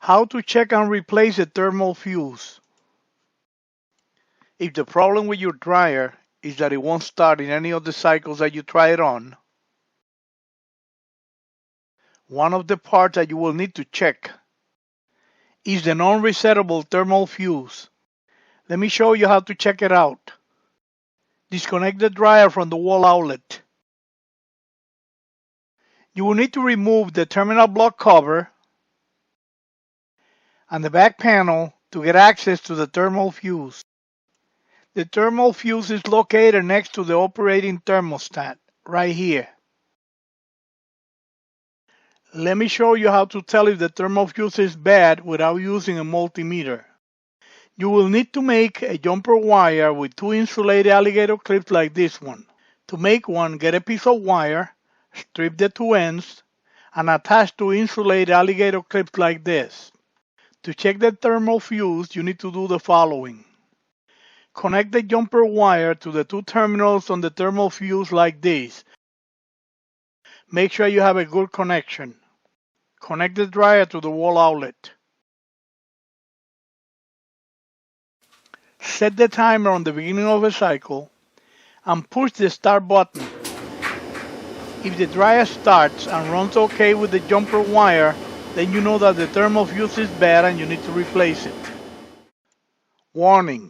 How to check and replace a thermal fuse. If the problem with your dryer is that it won't start in any of the cycles that you try it on, one of the parts that you will need to check is the non-resettable thermal fuse. Let me show you how to check it out. Disconnect the dryer from the wall outlet. You will need to remove the terminal block cover and the back panel to get access to the thermal fuse. The thermal fuse is located next to the operating thermostat, right here. Let me show you how to tell if the thermal fuse is bad without using a multimeter. You will need to make a jumper wire with 2 insulated alligator clips like this one. To make one, get a piece of wire, strip the 2 ends, and attach 2 insulated alligator clips like this. To check the thermal fuse, you need to do the following. Connect the jumper wire to the 2 terminals on the thermal fuse like this. Make sure you have a good connection. Connect the dryer to the wall outlet. Set the timer on the beginning of a cycle and push the start button. If the dryer starts and runs okay with the jumper wire, then you know that the thermal fuse is bad and you need to replace it. Warning: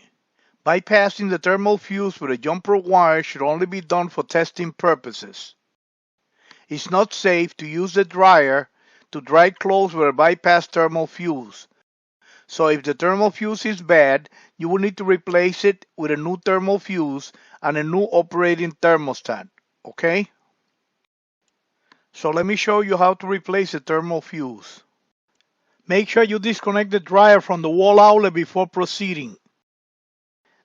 bypassing the thermal fuse with a jumper wire should only be done for testing purposes. It's not safe to use the dryer to dry clothes with a bypassed thermal fuse. So if the thermal fuse is bad, you will need to replace it with a new thermal fuse and a new operating thermostat, okay? So let me show you how to replace the thermal fuse. Make sure you disconnect the dryer from the wall outlet before proceeding.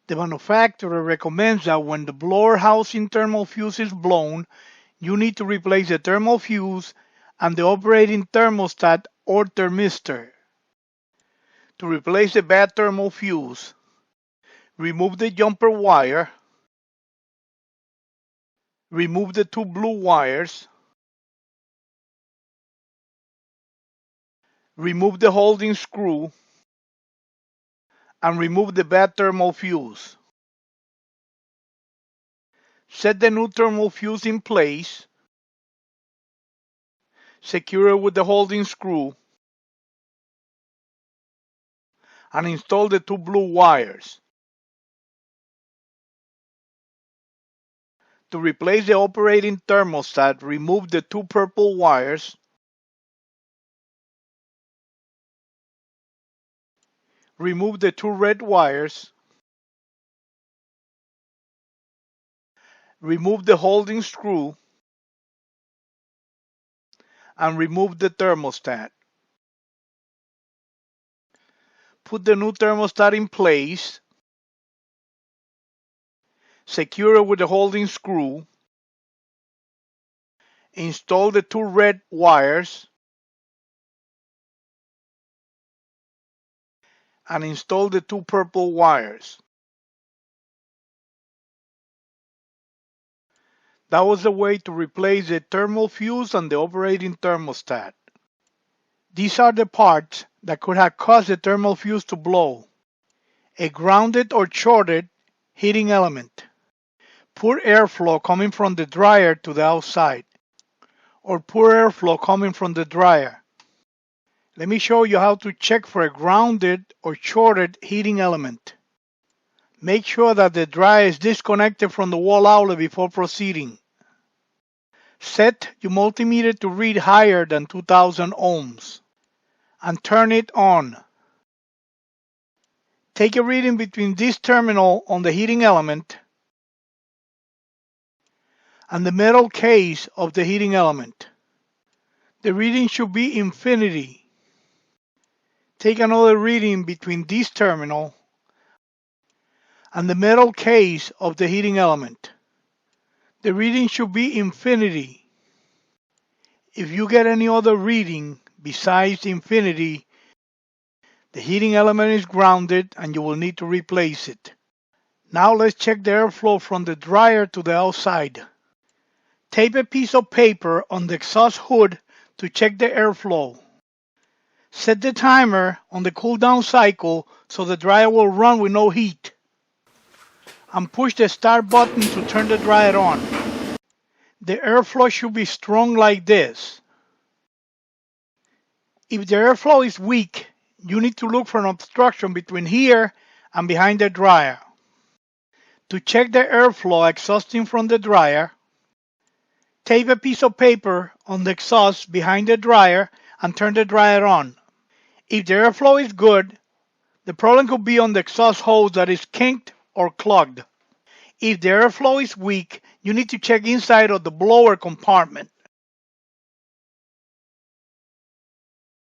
The manufacturer recommends that when the blower housing thermal fuse is blown, you need to replace the thermal fuse and the operating thermostat or thermistor. To replace the bad thermal fuse, remove the jumper wire, remove the 2 blue wires, remove the holding screw, and remove the bad thermal fuse. Set the new thermal fuse in place, secure it with the holding screw, and install the 2 blue wires. To replace the operating thermostat, remove the 2 purple wires, remove the 2 red wires, remove the holding screw, and remove the thermostat. Put the new thermostat in place, secure it with the holding screw, install the 2 red wires, and install the 2 purple wires. That was the way to replace the thermal fuse and the operating thermostat. These are the parts that could have caused the thermal fuse to blow. A grounded or shorted heating element, poor airflow coming from the dryer to the outside, or poor airflow coming from the dryer. Let me show you how to check for a grounded or shorted heating element. Make sure that the dryer is disconnected from the wall outlet before proceeding. Set your multimeter to read higher than 2000 ohms and turn it on. Take a reading between this terminal on the heating element and the metal case of the heating element. The reading should be infinity. Take another reading between this terminal and the metal case of the heating element. The reading should be infinity. If you get any other reading besides infinity, the heating element is grounded and you will need to replace it. Now let's check the airflow from the dryer to the outside. Tape a piece of paper on the exhaust hood to check the airflow. Set the timer on the cool down cycle so the dryer will run with no heat. And push the start button to turn the dryer on. The airflow should be strong like this. If the airflow is weak, you need to look for an obstruction between here and behind the dryer. To check the airflow exhausting from the dryer, tape a piece of paper on the exhaust behind the dryer and turn the dryer on. If the airflow is good, the problem could be on the exhaust hose that is kinked or clogged. If the airflow is weak, you need to check inside of the blower compartment.